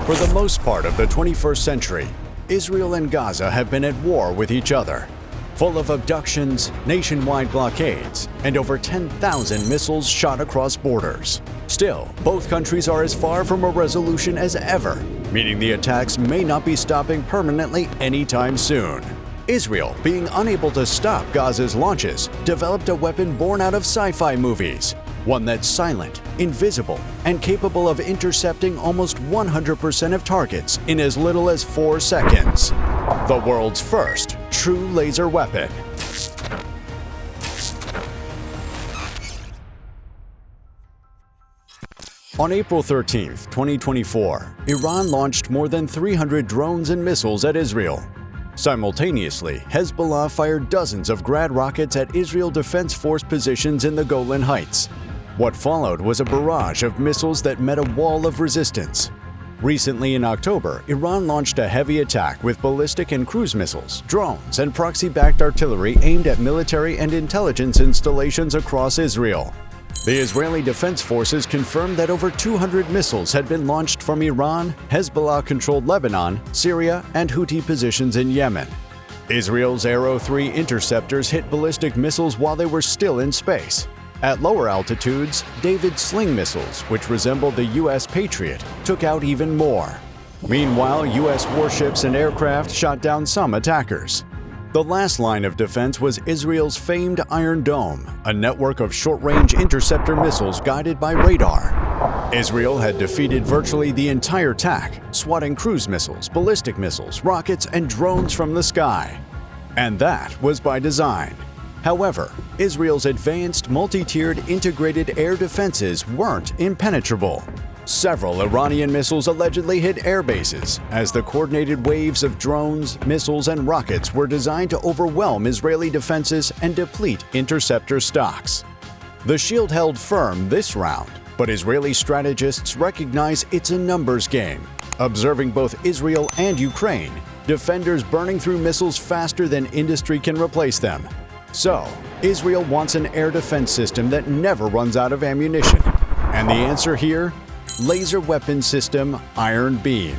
For the most part of the 21st century, Israel and Gaza have been at war with each other, full of abductions, nationwide blockades, and over 10,000 missiles shot across borders. Still, both countries are as far from a resolution as ever, meaning the attacks may not be stopping permanently anytime soon. Israel, being unable to stop Gaza's launches, developed a weapon born out of sci-fi movies, one that's silent, invisible, and capable of intercepting almost 100% of targets in as little as 4 seconds. The world's first true laser weapon. On April 13, 2024, Iran launched more than 300 drones and missiles at Israel. Simultaneously, Hezbollah fired dozens of Grad rockets at Israel Defense Force positions in the Golan Heights. What followed was a barrage of missiles that met a wall of resistance. Recently in October, Iran launched a heavy attack with ballistic and cruise missiles, drones, and proxy-backed artillery aimed at military and intelligence installations across Israel. The Israeli Defense Forces confirmed that over 200 missiles had been launched from Iran, Hezbollah-controlled Lebanon, Syria, and Houthi positions in Yemen. Israel's Arrow 3 interceptors hit ballistic missiles while they were still in space. At lower altitudes, David's Sling missiles, which resembled the U.S. Patriot, took out even more. Meanwhile, U.S. warships and aircraft shot down some attackers. The last line of defense was Israel's famed Iron Dome, a network of short-range interceptor missiles guided by radar. Israel had defeated virtually the entire attack, swatting cruise missiles, ballistic missiles, rockets, and drones from the sky. And that was by design. However, Israel's advanced multi-tiered integrated air defenses weren't impenetrable. Several Iranian missiles allegedly hit air bases, as the coordinated waves of drones, missiles, and rockets were designed to overwhelm Israeli defenses and deplete interceptor stocks. The shield held firm this round, but Israeli strategists recognize it's a numbers game. Observing both Israel and Ukraine, defenders burning through missiles faster than industry can replace them. So, Israel wants an air defense system that never runs out of ammunition. And the answer here? Laser weapon system Iron Beam.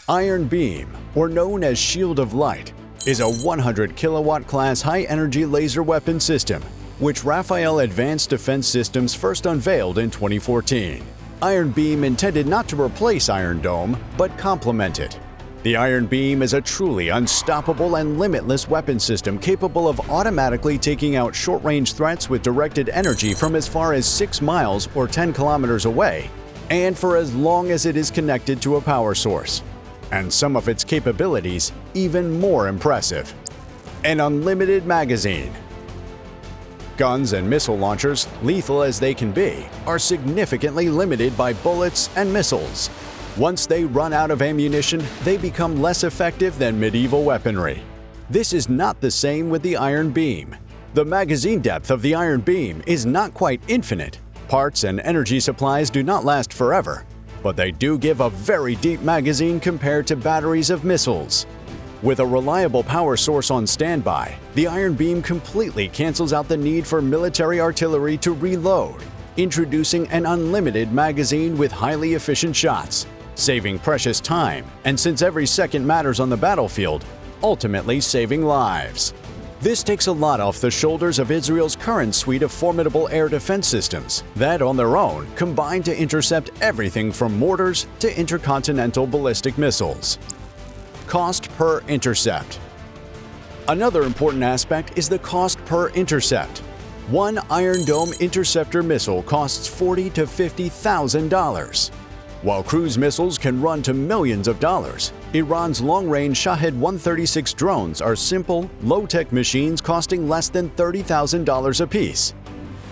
Iron Beam, or known as Shield of Light, is a 100 kilowatt class high-energy laser weapon system, which Rafael Advanced Defense Systems first unveiled in 2014. Iron Beam intended not to replace Iron Dome, but complement it. The Iron Beam is a truly unstoppable and limitless weapon system capable of automatically taking out short-range threats with directed energy from as far as 6 miles or 10 kilometers away, and for as long as it is connected to a power source. And some of its capabilities even more impressive. An unlimited magazine. Guns and missile launchers, lethal as they can be, are significantly limited by bullets and missiles. Once they run out of ammunition, they become less effective than medieval weaponry. This is not the same with the Iron Beam. The magazine depth of the Iron Beam is not quite infinite. Parts and energy supplies do not last forever, but they do give a very deep magazine compared to batteries of missiles. With a reliable power source on standby, the Iron Beam completely cancels out the need for military artillery to reload, introducing an unlimited magazine with highly efficient shots, saving precious time, and since every second matters on the battlefield, ultimately saving lives. This takes a lot off the shoulders of Israel's current suite of formidable air defense systems that, on their own, combine to intercept everything from mortars to intercontinental ballistic missiles. Cost per intercept. Another important aspect is the cost per intercept. One Iron Dome interceptor missile costs $40,000 to $50,000. While cruise missiles can run to millions of dollars, Iran's long-range Shahed 136 drones are simple, low-tech machines costing less than $30,000 apiece.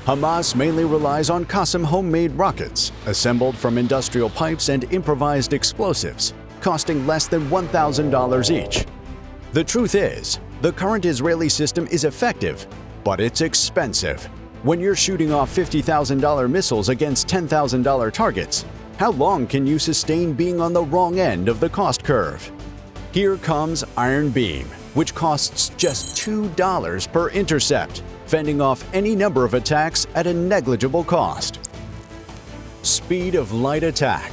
Hamas mainly relies on Qassam homemade rockets, assembled from industrial pipes and improvised explosives, costing less than $1,000 each. The truth is, the current Israeli system is effective, but it's expensive. When you're shooting off $50,000 missiles against $10,000 targets, how long can you sustain being on the wrong end of the cost curve? Here comes Iron Beam, which costs just $2 per intercept, fending off any number of attacks at a negligible cost. speed of light attack.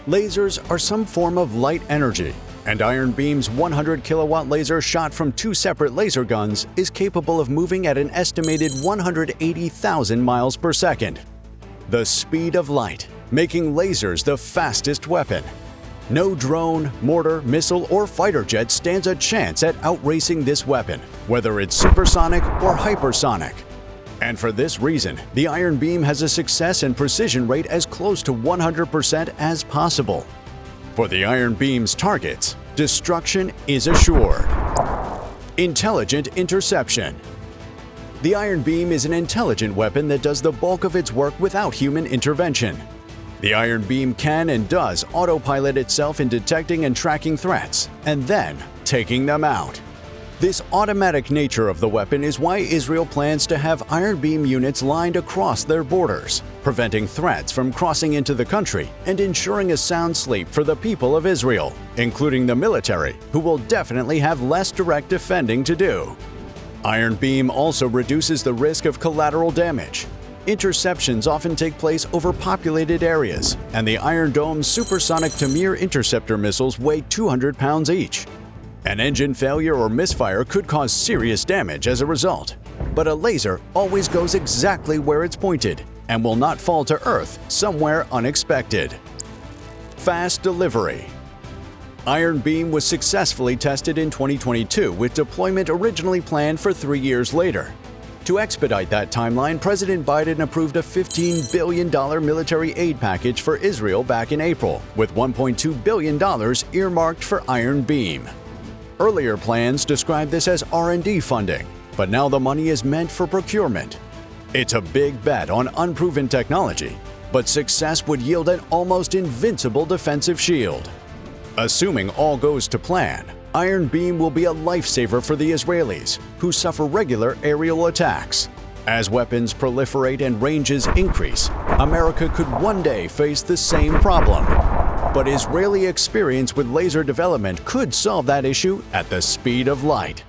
Lasers are some form of light energy, and Iron Beam's 100 kilowatt laser shot from two separate laser guns is capable of moving at an estimated 180,000 miles per second. The speed of light, making lasers the fastest weapon. No drone, mortar, missile, or fighter jet stands a chance at outracing this weapon, whether it's supersonic or hypersonic. And for this reason, the Iron Beam has a success and precision rate as close to 100% as possible. For the Iron Beam's targets, destruction is assured. Intelligent interception. The Iron Beam is an intelligent weapon that does the bulk of its work without human intervention. The Iron Beam can and does autopilot itself in detecting and tracking threats, and then taking them out. This automatic nature of the weapon is why Israel plans to have Iron Beam units lined across their borders, preventing threats from crossing into the country and ensuring a sound sleep for the people of Israel, including the military, who will definitely have less direct defending to do. Iron Beam also reduces the risk of collateral damage. Interceptions often take place over populated areas, and the Iron Dome's supersonic Tamir interceptor missiles weigh 200 pounds each. An engine failure or misfire could cause serious damage as a result, but a laser always goes exactly where it's pointed and will not fall to Earth somewhere unexpected. Fast delivery. Iron Beam was successfully tested in 2022 with deployment originally planned for 3 years later. To expedite that timeline, President Biden approved a $15 billion military aid package for Israel back in April, with $1.2 billion earmarked for Iron Beam. Earlier plans described this as R&D funding, but now the money is meant for procurement. It's a big bet on unproven technology, but success would yield an almost invincible defensive shield. Assuming all goes to plan, Iron Beam will be a lifesaver for the Israelis, who suffer regular aerial attacks. As weapons proliferate and ranges increase, America could one day face the same problem. But Israeli experience with laser development could solve that issue at the speed of light.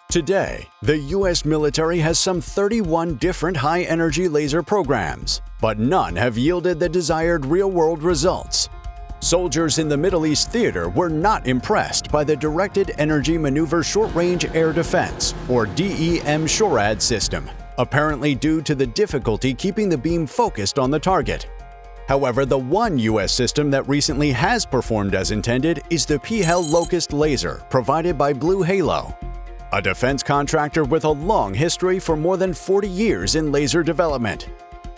Today, the U.S. military has some 31 different high-energy laser programs, but none have yielded the desired real-world results. Soldiers in the Middle East theater were not impressed by the Directed Energy Maneuver Short-Range Air Defense, or DEM SHORAD system, apparently due to the difficulty keeping the beam focused on the target. However, the one U.S. system that recently has performed as intended is the PHEL Locust laser provided by Blue Halo, a defense contractor with a long history for more than 40 years in laser development.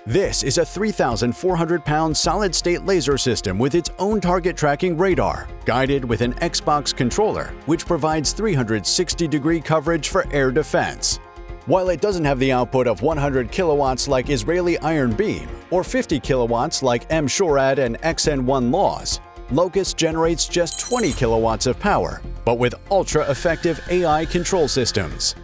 This is a 3,400-pound solid-state laser system with its own target tracking radar, guided with an Xbox controller, which provides 360-degree coverage for air defense. While it doesn't have the output of 100 kilowatts like Israeli Iron Beam or 50 kilowatts like M-SHORAD and XN1 Laws, Locust generates just 20 kilowatts of power, but with ultra-effective AI control systems.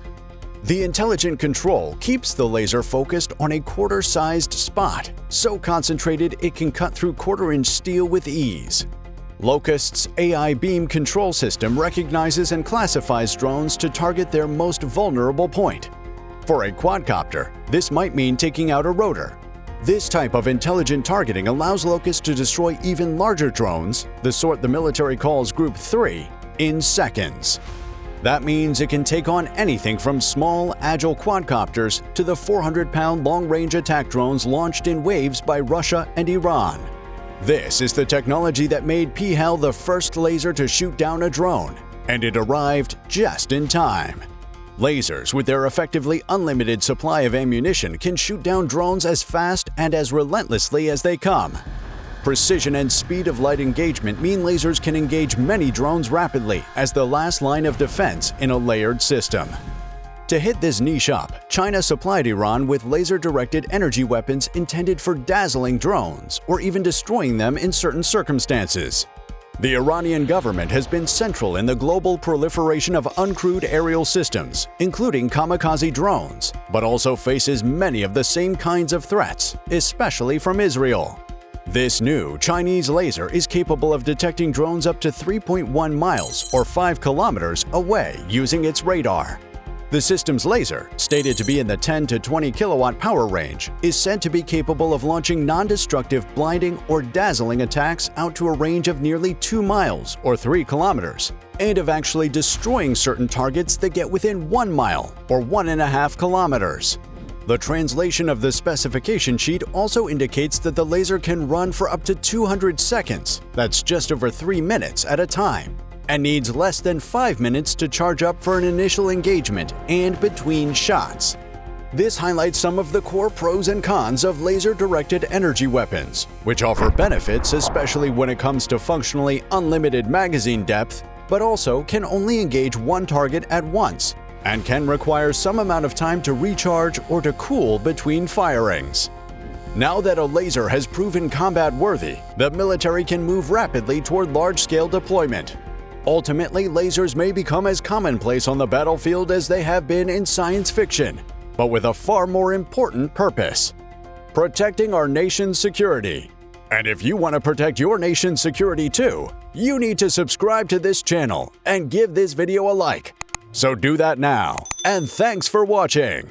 The intelligent control keeps the laser focused on a quarter-sized spot, so concentrated it can cut through quarter-inch steel with ease. Locust's AI beam control system recognizes and classifies drones to target their most vulnerable point. For a quadcopter, this might mean taking out a rotor. This type of intelligent targeting allows Locust to destroy even larger drones, the sort the military calls Group 3, in seconds. That means it can take on anything from small, agile quadcopters to the 400-pound long-range attack drones launched in waves by Russia and Iran. This is the technology that made PHEL the first laser to shoot down a drone, and it arrived just in time. Lasers, with their effectively unlimited supply of ammunition, can shoot down drones as fast and as relentlessly as they come. Precision and speed of light engagement mean lasers can engage many drones rapidly as the last line of defense in a layered system. To hit this niche up, China supplied Iran with laser-directed energy weapons intended for dazzling drones or even destroying them in certain circumstances. The Iranian government has been central in the global proliferation of uncrewed aerial systems, including kamikaze drones, but also faces many of the same kinds of threats, especially from Israel. This new Chinese laser is capable of detecting drones up to 3.1 miles or 5 kilometers away using its radar. The system's laser, stated to be in the 10 to 20 kilowatt power range, is said to be capable of launching non-destructive blinding or dazzling attacks out to a range of nearly 2 miles or 3 kilometers, and of actually destroying certain targets that get within 1 mile or 1.5 kilometers. The translation of the specification sheet also indicates that the laser can run for up to 200 seconds, that's just over 3 minutes at a time, and needs less than 5 minutes to charge up for an initial engagement and between shots. This highlights some of the core pros and cons of laser-directed energy weapons, which offer benefits especially when it comes to functionally unlimited magazine depth, but also can only engage one target at once, and can require some amount of time to recharge or to cool between firings. Now that a laser has proven combat-worthy, the military can move rapidly toward large-scale deployment. Ultimately, lasers may become as commonplace on the battlefield as they have been in science fiction, but with a far more important purpose: protecting our nation's security. And if you want to protect your nation's security too, you need to subscribe to this channel and give this video a like. So do that now, and thanks for watching!